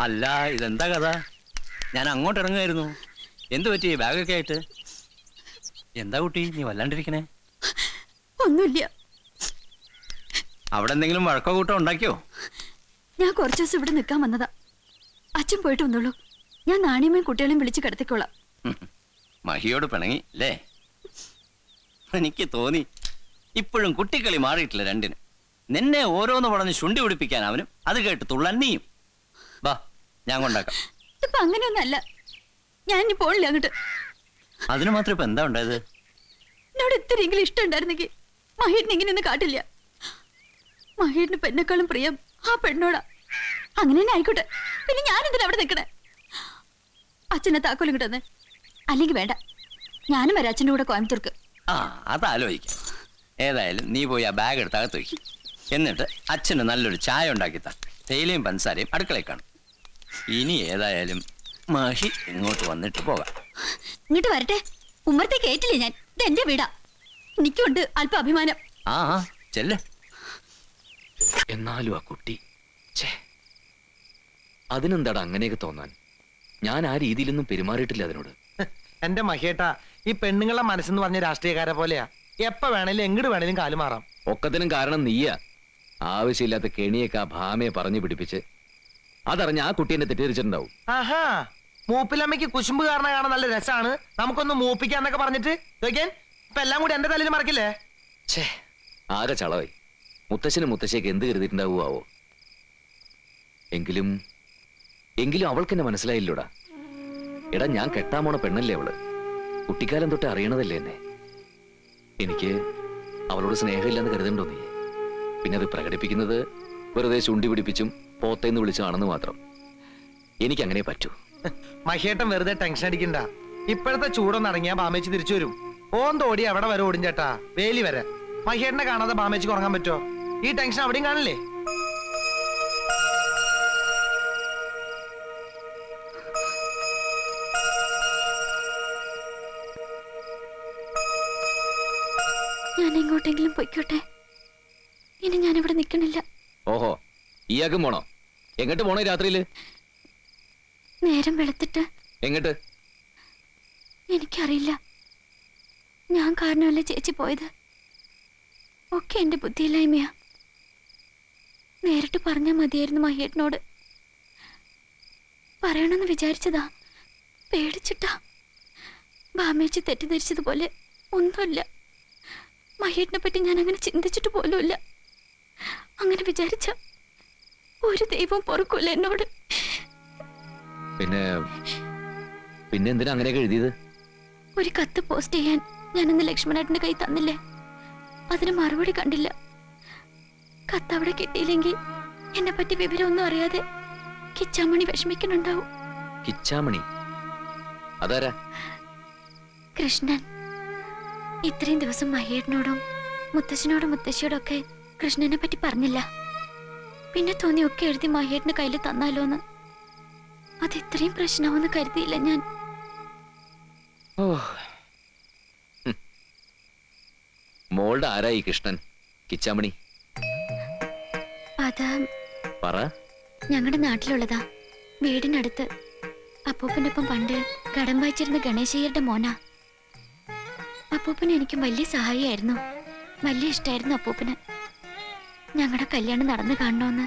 അല്ല, ഇതെന്താ കഥ? ഞാൻ അങ്ങോട്ട് ഇറങ്ങുമായിരുന്നു. എന്തു പറ്റി ബാഗൊക്കെ ആയിട്ട്? എന്താ കുട്ടി നീ വല്ലാണ്ടിരിക്കണേ? ഒന്നുമില്ല. അവിടെ എന്തെങ്കിലും വഴക്കോ കൂട്ടോ ഉണ്ടാക്കിയോ? ഞാൻ കുറച്ചു ദിവസം ഇവിടെ നിൽക്കാൻ വന്നതാ. അച്ഛൻ പോയിട്ട് വന്നോളൂ. ഞാൻ നാണിയമ്മയും കുട്ടികളെയും വിളിച്ച് കിടത്തിക്കോളാം. മഹിയോട് പിണങ്ങി അല്ലേ? എനിക്ക് തോന്നി ഇപ്പോഴും കുട്ടിക്കളി മാറിയിട്ടില്ല രണ്ടിന്. നിന്നെ ഓരോന്ന് പറഞ്ഞ് ശുണ്ടി പിടിപ്പിക്കാൻ അവനും, അത് കേട്ട് തുള്ളൻ നീയും. വാ, ഞാൻ കൊണ്ടാക്കാം. ഇപ്പൊ അങ്ങനെയൊന്നല്ല. ഞാൻ ഇനി പോണില്ല അങ്ങോട്ട്. അതിന് മാത്രം ഇപ്പൊ എന്താ ഉണ്ടായത്? എന്നോട് ഇത്തിരിയെങ്കിലും ഇഷ്ടം ഉണ്ടായിരുന്നെങ്കിൽ മഹേട്ടിന് ഇങ്ങനെയൊന്നും കാട്ടില്ല. മഹേട്ടിന് പെണ്ണെക്കാളും പ്രിയം ആ പെണ്ണോടാ. അങ്ങനെ തന്നെ ആയിക്കോട്ടെ. പിന്നെ ഞാനെന്തിനാ അവിടെ നിൽക്കണേ? അച്ഛനെ താക്കോലും കിട്ടുന്നേ. അല്ലെങ്കിൽ വേണ്ട, ഞാനും വരാം അച്ഛൻ്റെ കൂടെ കോയമ്പത്തൂർക്ക്. ആ, അതാലോചിക്കാം. ഏതായാലും നീ പോയി ആ ബാഗ് എടുത്ത് അകത്ത് വയ്ക്കും. എന്നിട്ട് അച്ഛന് നല്ലൊരു ചായ ഉണ്ടാക്കിത്താ. തേയിലയും പഞ്ചസാരയും അടുക്കളയിൽ കാണും. ഇനി ഏതായാലും മഹി ഇങ്ങോട്ട് വന്നിട്ട് പോകാം. ഇങ്ങോട്ട് വരട്ടെ. ഉമ്മറത്തെ കേറ്റില്ലേ ഞാൻ. ഇത് എന്റെ വീടാ. എനിക്കുണ്ട് അല്പ അഭിമാനം. ആ ചെല്ല്. എന്നാലും ആ കുട്ടി അതിനെന്താടാ അങ്ങനെയൊക്കെ തോന്നാൻ? ഞാൻ ആ രീതിയിലൊന്നും പെരുമാറിയിട്ടില്ല അതിനോട്. എന്റെ മഹേട്ടാ, ഈ പെണ്ണുങ്ങളെ മനസ്സെന്ന് പറഞ്ഞ രാഷ്ട്രീയക്കാരെ പോലെയാ. എപ്പ വേണേലും എങ്ങോട്ട് വേണേലും കാലുമാറാം. ഒക്കത്തിനും കാരണം നീയാ. ആവശ്യമില്ലാത്ത കെണിയൊക്കെ ആ ഭാമയെ പറഞ്ഞു പിടിപ്പിച്ച് അതറിഞ്ഞ് ആ കുട്ടി എന്നെ തെറ്റിദ്ധരിച്ചിട്ടുണ്ടാവും. ആഹാ, മൂപ്പിലമ്മയ്ക്ക് കുശുമ്പ് കാരണം കാണാൻ നല്ല രസാണ്. നമുക്കൊന്ന് മൂപ്പിക്കാന്നൊക്കെ പറഞ്ഞിട്ട് ഇപ്പൊ എല്ലാം കൂടി എന്റെ തലയിൽ മറക്കില്ലേ? ആകെ ചളവായി. മുത്തശ്ശനും മുത്തശ്ശിയൊക്കെ എന്ത് കരുതിയിട്ടുണ്ടാവുമോ? എങ്കിലും അവൾക്ക് എന്നെ മനസ്സിലായില്ലോടാ. എടാ, ഞാൻ കെട്ടാൻ പോണ പെണ്ണല്ലേ അവള്. കുട്ടിക്കാലം തൊട്ട് അറിയണതല്ലേ എന്നെ. എനിക്ക് അവളോട് സ്നേഹമില്ലെന്ന് കരുതണ്ടോ നീ? പിന്നെ അത് പ്രകടിപ്പിക്കുന്നത് വെറുതെ ചുണ്ടി പിടിപ്പിച്ചും പോത്തേന്ന് വിളിച്ചാണെന്ന് മാത്രം. എനിക്കങ്ങനെ പറ്റൂ. മഹേട്ടൻ വെറുതെ ടെൻഷൻ അടിക്കണ്ട. ഇപ്പോഴത്തെ ചൂടൊന്ന് ഇറങ്ങിയാ ബാമേച്ചി തിരിച്ചു വരും. ഓന്തോടി എവിടെ വരെ ഓടും ചേട്ടാ, വേലി വരെ. മഹേട്ടനെ കാണാതെ ബാമേച്ചിക്ക് ഉറങ്ങാൻ പറ്റോ? ഈ ടെൻഷൻ അവിടെയും കാണില്ലേ? ഞാൻ എങ്ങോട്ടെങ്കിലും പൊയ്ക്കോട്ടെ. ഇനി ഞാനിവിടെ നിൽക്കണില്ല. ഓഹോ, ഈയാക്കും പോണോ? എങ്ങോട്ട് പോണേ രാത്രിയില്? നേരം വെളുത്തിട്ട്. എങ്ങോട്ട്? എനിക്കറിയില്ല. ഞാൻ കാരണമല്ല ചേച്ചി പോയത്. ഒക്കെ എന്റെ ബുദ്ധിയില്ലായ്മയാ. നേരിട്ട് പറഞ്ഞാൽ മതിയായിരുന്നു മഹേട്ടനോട്. പറയണമെന്ന് വിചാരിച്ചതാ, പേടിച്ചിട്ടാ. ബാമേച്ചി തെറ്റിദ്ധരിച്ചതുപോലെ ഒന്നുമില്ല. മഹേട്ടനെ പറ്റി ഞാൻ അങ്ങനെ ചിന്തിച്ചിട്ട് പോലുമില്ല. അങ്ങനെ വിചാരിച്ച ഒരു ദൈവം പൊറുക്കൂല എന്നോട്. പിന്നെ എന്തിനാ അങ്ങനെയൊക്കെ എഴുതിയത്? ഒരു കത്ത് പോസ്റ്റ് ചെയ്യാൻ ഞാനിന്ന് ലക്ഷ്മണേട്ടന്റെ കൈ തന്നില്ലേ, അതിന് മറുപടി കണ്ടില്ല. കത്ത് അവിടെ കിട്ടിയില്ലെങ്കിൽ എന്നെ പറ്റി വിവരമൊന്നും അറിയാതെ കിച്ചാമണി വിഷമിക്കുന്നുണ്ടാവും. കിച്ചാമണി? അതാരാ? കൃഷ്ണൻ. ഇത്രയും ദിവസം മഹേട്ടനോടും മുത്തശ്ശനോടും മുത്തശ്ശിയോടൊക്കെ കൃഷ്ണനെ പറ്റി പറഞ്ഞില്ല. പിന്നെ തോന്നി ഒക്കെ എഴുതി മഹേട്ടന് കയ്യിൽ തന്നാലോന്ന്. അത് ഇത്രയും പ്രശ്നമാവെന്ന് കരുതിയില്ല ഞാൻ. മോളുടെ ആരായി കൃഷ്ണൻ? കിച്ചാമണി? അത് പറ. ഞങ്ങളുടെ നാട്ടിലുള്ളതാ. വീടിനടുത്ത്. അപ്പൂപ്പന്റെ ഒപ്പം പണ്ട് കടം വായിച്ചിരുന്ന ഗണേശയ്യരുടെ മോനാ. അപ്പൂപ്പന് എനിക്കും വലിയ സഹായിയായിരുന്നു. വലിയ ഇഷ്ടമായിരുന്നു അപ്പൂപ്പന്. ഞങ്ങളുടെ കല്യാണം നടന്നു കാണണമെന്ന്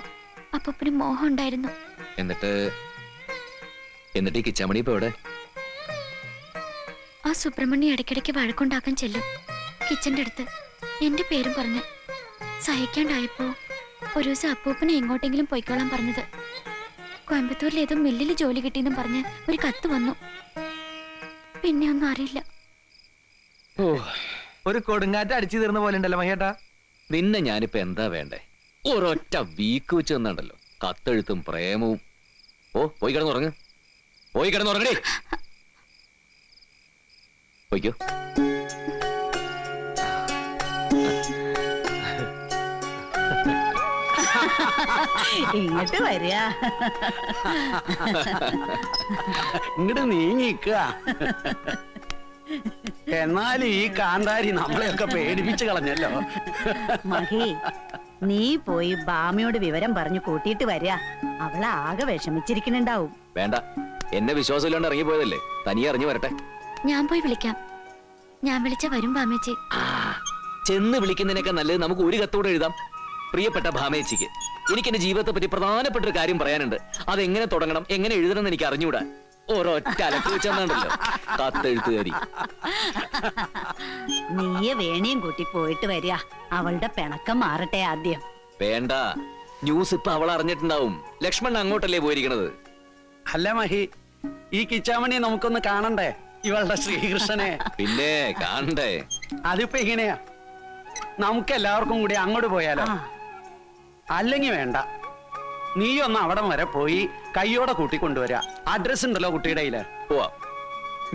അപ്പൂപ്പന് മോഹം ഉണ്ടായിരുന്നു. എന്നിട്ട് ഈ കിച്ചാമണി ഇപ്പൊ എവിടെ? ആ സുബ്രഹ്മണ്യം ഇടയ്ക്കിടയ്ക്ക് വഴക്കുണ്ടാക്കാൻ ചെല്ലും കിച്ചന്റെ അടുത്ത്, എന്റെ പേരും പറഞ്ഞ്. സഹിക്കാണ്ടായപ്പോ ഒരു ദിവസം അപ്പൂപ്പനെ എങ്ങോട്ടെങ്കിലും പോയിക്കോളാൻ പറഞ്ഞത്. കോയമ്പത്തൂരിൽ ഏതോ മില്ലിൽ ജോലി കിട്ടിയെന്നും പറഞ്ഞ് ഒരു കത്ത് വന്നു. പിന്നെ ഒന്നും അറിയില്ല. ഒരു കൊടുങ്കാറ്റ് അടിച്ചു തീർന്ന പോലെ ഉണ്ടല്ലോ മഹേട്ടാ. നിന്നെ ഞാനിപ്പോ എന്താ വേണ്ടേ? ഒരൊറ്റ വീക്ക് വെച്ച് തന്നുണ്ടല്ലോ, കത്തെഴുത്തും പ്രേമവും. പോയി കിടന്നുറങ്ങ്. പോയിക്കോ. ഇങ്ങോട്ട് വരിക. ഇങ്ങോട്ട് നീങ്ങിക്ക. എന്നാലും ഈ കാന്താരി നമ്മളെയൊക്കെ പേടിപ്പിച്ചു കളഞ്ഞല്ലോ. മഹി, നീ പോയി ബാമയോട് വിവരം പറഞ്ഞു കൂട്ടിയിട്ട് വരിക. അവളെ ആകെ വിഷമിച്ചിരിക്കുന്നുണ്ടാവും. വേണ്ട, എന്നെ വിശ്വാസമില്ലാണ്ട് ഇറങ്ങിപ്പോയതല്ലേ, തനിയെ അറിഞ്ഞു വരട്ടെ. ഞാൻ പോയി വിളിക്കാം. ഞാൻ വിളിച്ച വരും ബാമേച്ചി. ചെന്ന് വിളിക്കുന്നതിനൊക്കെ നല്ലത് നമുക്ക് ഒരു കത്തോടെ എഴുതാം. പ്രിയപ്പെട്ട ഭാമേച്ചിക്ക്, എനിക്ക് എന്റെ ജീവിതത്തെ പറ്റി പ്രധാനപ്പെട്ട ഒരു കാര്യം പറയാനുണ്ട്. അതെങ്ങനെ തുടങ്ങണം, എങ്ങനെ എഴുതണം എന്ന് എനിക്ക് അറിഞ്ഞുകൂടാ. ഓരോറ്റ അലക്ക് വെച്ചെന്നുണ്ടല്ലോ കത്തെഴുത്തുകാരി. നീയെ വേണിയും കൂട്ടി പോയിട്ട് വരിക. അവളുടെ പിണക്കം മാറട്ടെ ആദ്യം. വേണ്ട, ന്യൂസ് ഇപ്പൊ അവൾ അറിഞ്ഞിട്ടുണ്ടാവും. ലക്ഷ്മൺ അങ്ങോട്ടല്ലേ പോയിരിക്കണത്. അല്ല മഹി, ഈ കിച്ചാമണിയെ നമുക്കൊന്ന് കാണണ്ടേ, ഇവളുടെ ശ്രീകൃഷ്ണനെ? പിന്നെ കാണണ്ടേ. അതിപ്പോ ഇങ്ങനെയാ, നമുക്ക് എല്ലാവർക്കും കൂടി അങ്ങോട്ട് പോയാലോ? അല്ലെങ്കിൽ വേണ്ട, നീ ഒന്ന് അവിടം വരെ പോയി കയ്യോടെ കൂട്ടിക്കൊണ്ടുവരാ. അഡ്രസ് ഉണ്ടല്ലോ കുട്ടിയുടെ കയ്യില്. പോവാ,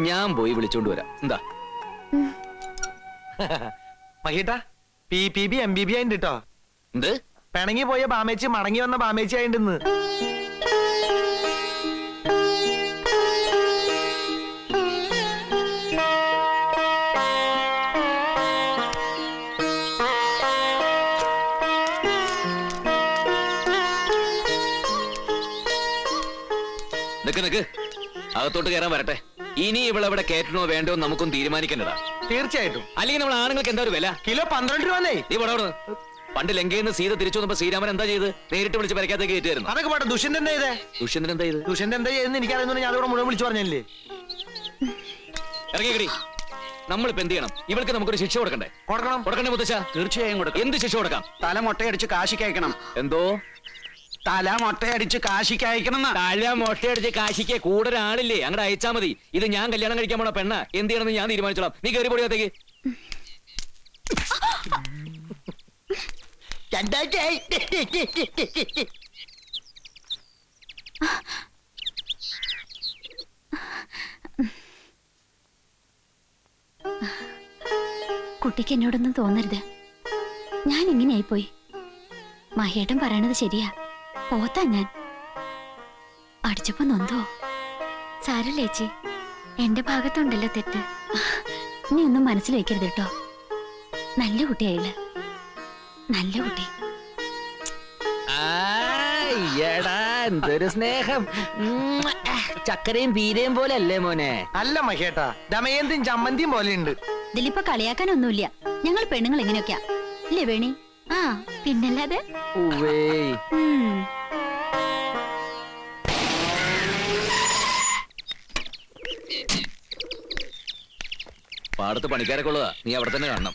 ഞാൻ പോയി വിളിച്ചോണ്ട് വരാം. എന്താ മഹിയേട്ടാ, PPB MBB ആയിണ്ട് കേട്ടോ. എന്ത്? പിണങ്ങി പോയ ബാമേച്ചി മടങ്ങി വന്ന ബാമേച്ചി ആയിണ്ടെന്ന്. നിക്ക്, അകത്തോട്ട് കയറാൻ വരട്ടെ. ഇനി ഇവളെവിടെ കയറ്റണോ വേണ്ടോ നമുക്കൊന്നും തീരുമാനിക്കേണ്ടതാ. തീർച്ചയായിട്ടും. അല്ലെങ്കിൽ നമ്മൾ ആണുങ്ങൾക്ക് എന്താ ഒരു വില? കിലോ 12 രൂപന്നേ. നീ പടോട്. പണ്ട് ലങ്കയിൽ നിന്ന് സീത തിരിച്ചു വന്നപ്പോ ശ്രീരാമൻ എന്താ ചെയ്ത്? നേരിട്ട് വിളിച്ച് പരക്കാത്തേക്ക് കയറ്റിയായിരുന്നു. അതൊക്കെ പോട്ടെ, ദുഷ്യന്തൻ എന്താ ചെയ്തേ? ദുഷ്യന്തൻ എന്താ ചെയ്ത്? ദുഷ്യന്തൻ എന്താ ചെയ്തെന്ന് എനിക്കറിയുന്ന ഞാൻ ഇവിടെ മുഴുവൻ വിളിച്ചു പറഞ്ഞല്ലേ. ഇറങ്ങിക്കടി. നമ്മളിപ്പോ എന്ത് ചെയ്യണം? ഇവൾക്ക് നമുക്കൊരു ശിക്ഷ കൊടുക്കണ്ടേ? കൊടുക്കണ്ടേ മുത്തച്ഛ? തീർച്ചയായും കൊടുക്കാം. എന്ത് ശിക്ഷ കൊടുക്കാം? തല മൊട്ടയടിച്ച് കാശിക്ക് അയക്കണം. എന്തോ തല മൊട്ടയടിച്ച് കാശിക്ക് അയക്കണം. തല മൊട്ടയടിച്ച് കാശിക്ക് കൂടെ ഒരാളില്ലേ, അങ്ങോട്ട് അയച്ചാ മതി. ഇത് ഞാൻ കല്യാണം കഴിക്കാൻ പോണ പെണ്ണ, എന്ത് ചെയ്യണമെന്ന് ഞാൻ തീരുമാനിച്ചോളാം. നീ കയറി പൊടിയാത്തേക്ക്. കുട്ടിക്ക് എന്നോടൊന്നും തോന്നരുത്. ഞാൻ ഇങ്ങനെയായി പോയി. മഹേട്ടൻ പറയണത് ശരിയാ. പോത്താ ഞാൻ. അടിച്ചപ്പോ നൊന്തോ? സാരല്ലേ ചേച്ചി, എന്റെ ഭാഗത്തുണ്ടല്ലോ തെറ്റ്. നീ ഒന്നും മനസ്സിൽ വെക്കരുത് കേട്ടോ. നല്ല കുട്ടിയായില്ല, നല്ല കുട്ടി. എന്തൊരു സ്നേഹം. ചക്കരയും പീരയും പോലെ അല്ലേ മോനെ? അല്ല മഹേട്ടാ, ദമയന്തിയും ചമ്മന്തിയും പോലെ ഉണ്ട്. ഇതിലിപ്പോ കളിയാക്കാനൊന്നുമില്ല. ഞങ്ങൾ പെണ്ണുങ്ങൾ ഇങ്ങനെയൊക്കെയാ ഇല്ലേ വേണി? ആ പിന്നല്ലാതെ. പാടത്ത് പണിക്കാരൊക്കെ ഉള്ളതാ, നീ അവിടെ തന്നെ കാണണം.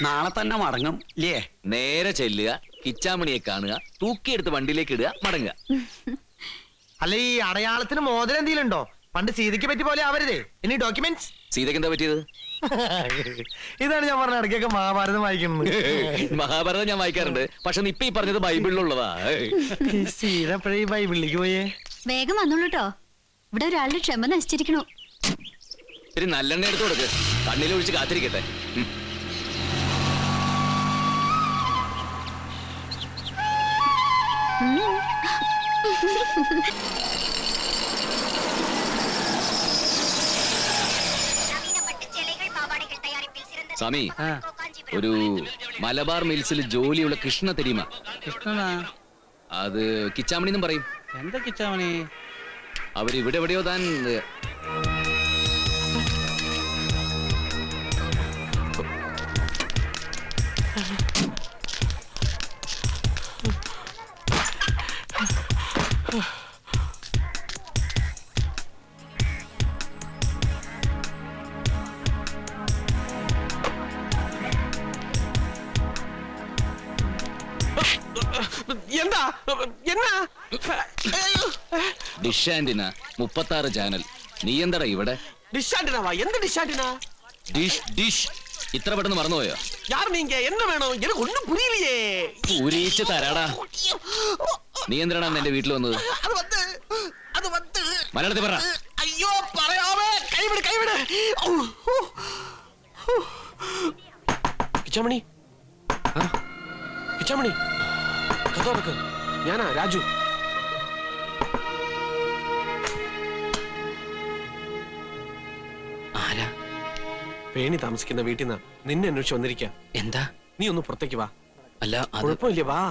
നാളെ തന്നെ മടങ്ങും ഇല്ലേ? നേരെ ചെല്ലുക, കിച്ചാമണിയെ കാണുക, തൂക്കിയെടുത്ത് വണ്ടിയിലേക്ക് ഇടുക, മടങ്ങുക. അല്ല, ഈ അടയാളത്തിന് മോതിരം എന്തെങ്കിലും ഉണ്ടോ? പണ്ട് സീതയ്ക്ക് പറ്റി പോലെ ആവരുതേ. ഇനി ഡോക്യുമെന്റ്സ്. സീതയ്ക്ക് എന്താ പറ്റിയത്? ഇതാണ് ഞാൻ പറഞ്ഞ, ഇടയ്ക്കൊക്കെ മഹാഭാരതം വായിക്കുന്നത്. മഹാഭാരതം ഞാൻ വായിക്കാറുണ്ട്, പക്ഷെ ഇപ്പൊ ഈ പറഞ്ഞത് ബൈബിളിലുള്ളതാ. സീത എപ്പോഴേ ഈ ബൈബിളിലേക്ക് പോയേ? വേഗം വന്നോളൂട്ടോ, ഇവിടെ ഒരാളുടെ ക്ഷമ നശിച്ചിരിക്കണു. ഇത്തിരി നല്ലെണ്ണ എടുത്തു കൊടുക്ക്, കണ്ണിലൊഴിച്ച് കാത്തിരിക്കട്ടെ. സ്വാമി, ഒരു മലബാർ മിൽസിൽ ജോലിയുള്ള കൃഷ്ണ തെരീമ. കൃഷ്ണനാ? അത് കിച്ചാമണി എന്നും പറയും. എന്താ കിച്ചാമണി? അവരിവിടെ എവിടെയോ താൻ. എന്താ എന്നാ ഡിഷാന്റിന 36 ചാനൽ. നീ എന്താടാ ഇവിടെ? ഡിഷാന്റിനാവാ? എന്ത് ഡിഷാന്റിനാ? ഡിഷ് ഡിഷ് ഇത്ര പെട്ടെന്ന് മറന്നുപോയോ? യാർ നീങ്ക என்ன വേണോ? എനിക്ക് ഒന്നും പുരിയില്ലേ. പൂരിച്ച് തരാടാ. നീ എന്തിനാണ് എന്റെ വീട്ടിൽ വന്നത്? അത് വന്ന് മലയാളത്തിൽ പറ. അയ്യോ പറയാവേ, കൈവിട് കൈവിട്. കിച്ചാമണി, കിച്ചാമണി, കഥോറക്ക്. ഞാനാ രാജു. ആരാ? വേണി താമസിക്കുന്ന വീട്ടിൽ നിന്ന് നിന്നെ അന്വേഷിച്ച് വന്നിരിക്കാം. എന്താ? നീ ഒന്ന് പുറത്തേക്ക് വാ. അല്ല, കുഴപ്പമില്ല, വാ.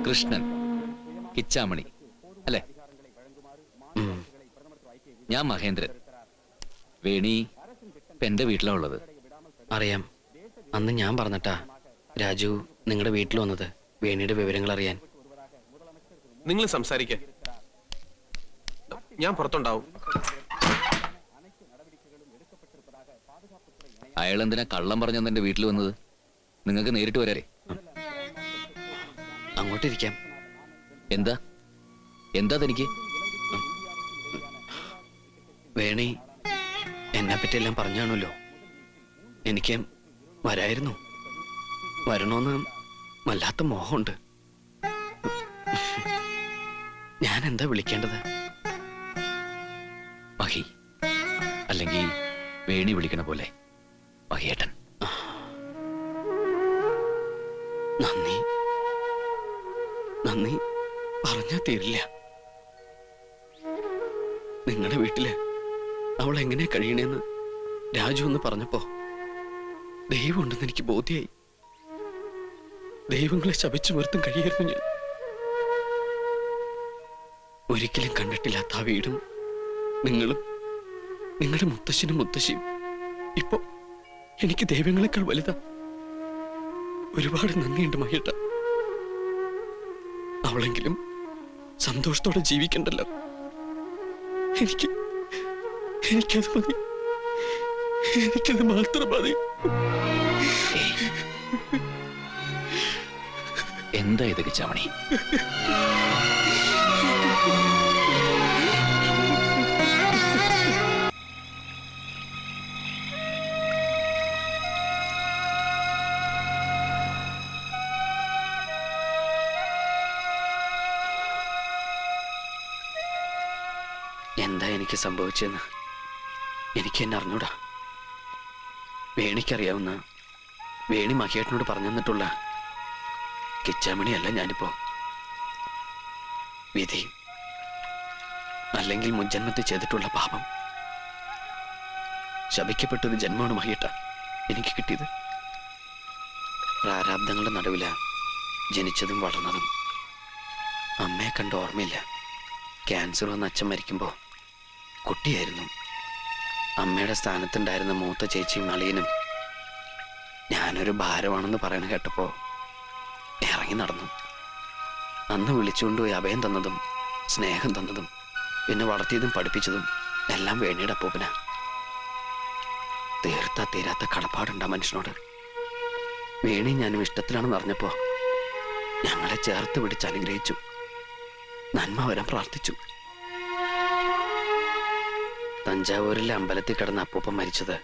കൃഷ്ണൻ, കിച്ചാമണി അല്ലേ? ഞാൻ മഹേന്ദ്രൻ. വേണി ഇപ്പൊ എന്റെ വീട്ടിലാ ഉള്ളത്. അറിയാം. അന്ന് ഞാൻ പറഞ്ഞിട്ടാ രാജു നിങ്ങളുടെ വീട്ടിൽ വന്നത് വേണിയുടെ വിവരങ്ങൾ അറിയാൻ. നിങ്ങൾ സംസാരിക്ക, ഞാൻ പുറത്തുണ്ടാവും. അയാൾ എന്തിനാ കള്ളം പറഞ്ഞെന്ന് എന്റെ വീട്ടിൽ വന്നത്? നിങ്ങൾക്ക് നേരിട്ട് വരാറേ. അങ്ങോട്ടിരിക്കാം. എന്താ എന്താ തനിക്ക്? വേണി എന്നെ പറ്റിയെല്ലാം പറഞ്ഞാണല്ലോ. എനിക്ക് വരായിരുന്നു, വരണമെന്ന് വല്ലാത്ത മോഹമുണ്ട്. ഞാൻ എന്താ വിളിക്കേണ്ടത്? മഹി, അല്ലെങ്കിൽ വേണി വിളിക്കണ പോലെ മഹിയേട്ടൻ. നന്ദി, നന്ദി പറഞ്ഞാ തീരില്ല. നിങ്ങളുടെ വീട്ടില് അവൾ എങ്ങനെ കഴിയണേന്ന് രാജു എന്ന് പറഞ്ഞപ്പോ ദൈവമുണ്ടെന്ന് എനിക്ക് ബോധ്യായി. ദൈവങ്ങളെ ശപിച്ചു നിർത്തും കഴിയായിരുന്നു ഞാൻ. ഒരിക്കലും കണ്ടിട്ടില്ലാത്ത ആ വീടും നിങ്ങളും നിങ്ങളുടെ മുത്തശ്ശനും മുത്തശ്ശിയും ഇപ്പൊ എനിക്ക് ദൈവങ്ങളെക്കാൾ വലുതാ. ഒരുപാട് നന്ദിയുണ്ട് മഹിയേട്ട. അവളെങ്കിലും സന്തോഷത്തോടെ ജീവിക്കണ്ടല്ലോ. എനിക്കത് മതി, എനിക്കത് മാത്രം മതി. എന്താ ഇത് കിച്ചാമണി? എന്താ എനിക്ക് സംഭവിച്ചെന്ന് എനിക്ക് എന്നെ അറിഞ്ഞൂടാ. വേണിക്കറിയാവുന്ന, വേണി മഹിയേട്ടനോട് പറഞ്ഞു തന്നിട്ടുള്ള കിച്ചാമണിയല്ല ഞാനിപ്പോ. വിധി അല്ലെങ്കിൽ മുൻജന്മത്തിൽ ചെയ്തിട്ടുള്ള പാപം. ശപിക്കപ്പെട്ടൊരു ജന്മമാണ് മഹിയേട്ട എനിക്ക് കിട്ടിയത്. പ്രാരാബ്ദങ്ങളുടെ നടുവില ജനിച്ചതും വളർന്നതും. അമ്മയെ കണ്ട ഓർമ്മയില്ല. ക്യാൻസർ വന്ന് അച്ഛൻ മരിക്കുമ്പോ കുട്ടിയായിരുന്നു. അമ്മയുടെ സ്ഥാനത്തുണ്ടായിരുന്ന മൂത്ത ചേച്ചിയും അളിയനും ഞാനൊരു ഭാരമാണെന്ന് പറയണ കേട്ടപ്പോ ഇറങ്ങി നടന്നു. അന്ന് വിളിച്ചുകൊണ്ടുപോയി അഭയം തന്നതും സ്നേഹം തന്നതും പിന്നെ വളർത്തിയതും പഠിപ്പിച്ചതും എല്ലാം വേണിയുടെ അപ്പൂപ്പന. തീർത്താ തീരാത്ത കടപ്പാടുണ്ടാ മനുഷ്യനോട്. വേണി ഞാനും ഇഷ്ടത്തിലാണെന്ന് അറിഞ്ഞപ്പോ ഞങ്ങളെ ചേർത്ത് പിടിച്ച് അനുഗ്രഹിച്ചു. നന്മ വരാൻ പ്രാർത്ഥിച്ചു. തഞ്ചാവൂരിലെ അമ്പലത്തിൽ കിടന്ന അപ്പൂപ്പൻ മരിച്ചത്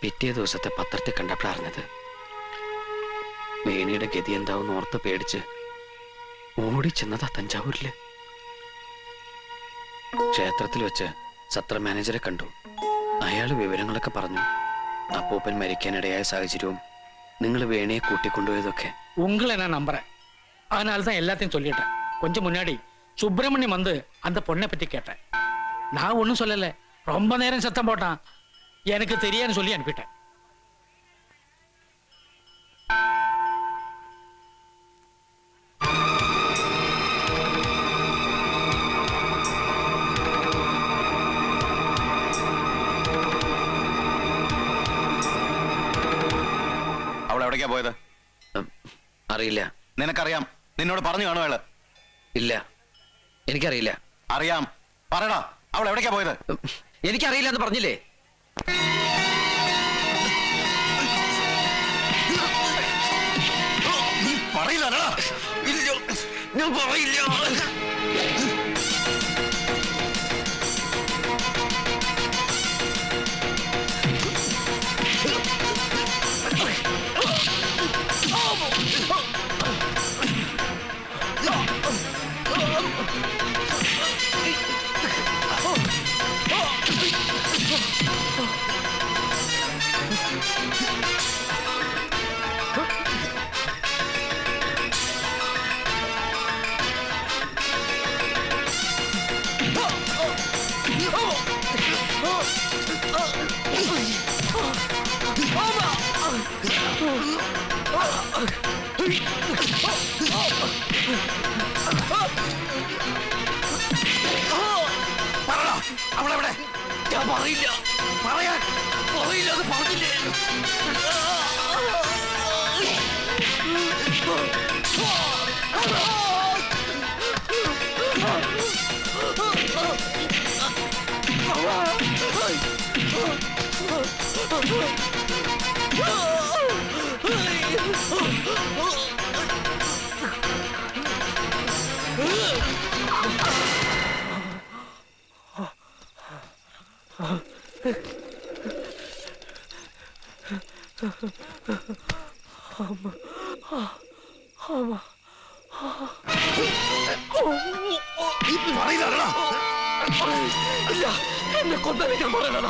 പിറ്റേ ദിവസത്തെ പത്രത്തിൽ കണ്ടപ്പോഴറിഞ്ഞത്. വേണിയുടെ ഗതി എന്താവും ഓർത്ത് പേടിച്ച് ഓടിച്ചെന്നതാ തഞ്ചാവൂരില്. ക്ഷേത്രത്തിൽ വെച്ച് സത്ര മാനേജരെ കണ്ടു. അയാള് വിവരങ്ങളൊക്കെ പറഞ്ഞു. അപ്പൂപ്പൻ മരിക്കാനിടയായ സാഹചര്യവും നിങ്ങൾ വേണിയെ കൂട്ടിക്കൊണ്ടുപോയതൊക്കെ. உங்களை நான் நம்புறேன். அதனால தான் எல்லாத்தையும் சொல்லிட்டேன். கொஞ்சம் முன்னாடி சுப்பிரமணியம் வந்து அந்த பொண்ணை பத்தி கேட்டேன். நான் ஒன்றும் சொல்லல. ரொம்ப நேரம் சத்தம் போட்டான். எனக்கு தெரியாதுன்னு சொல்லி அனுப்பிட்டேன். അവൾ എവിടേക്കാ പോയത്? അറിയില്ല. നിനക്കറിയാം. നിന്നോട് പറഞ്ഞു കാണും അയാള്. ഇല്ല, എനിക്കറിയില്ല. അറിയാം, പറയടാ. അവൾ എവിടേക്കാ പോയത്? എനിക്കറിയില്ല എന്ന് പറഞ്ഞില്ലേ? പറയില്ല. ഞാൻ പറയില്ല. Oh! ഞാൻ പറയില്ല, പറയാൻ പറയില്ല എന്ന് പറഞ്ഞില്ലേ? ഇല്ല, എന്നെ കൊന്നേക്കാൻ പറയണ.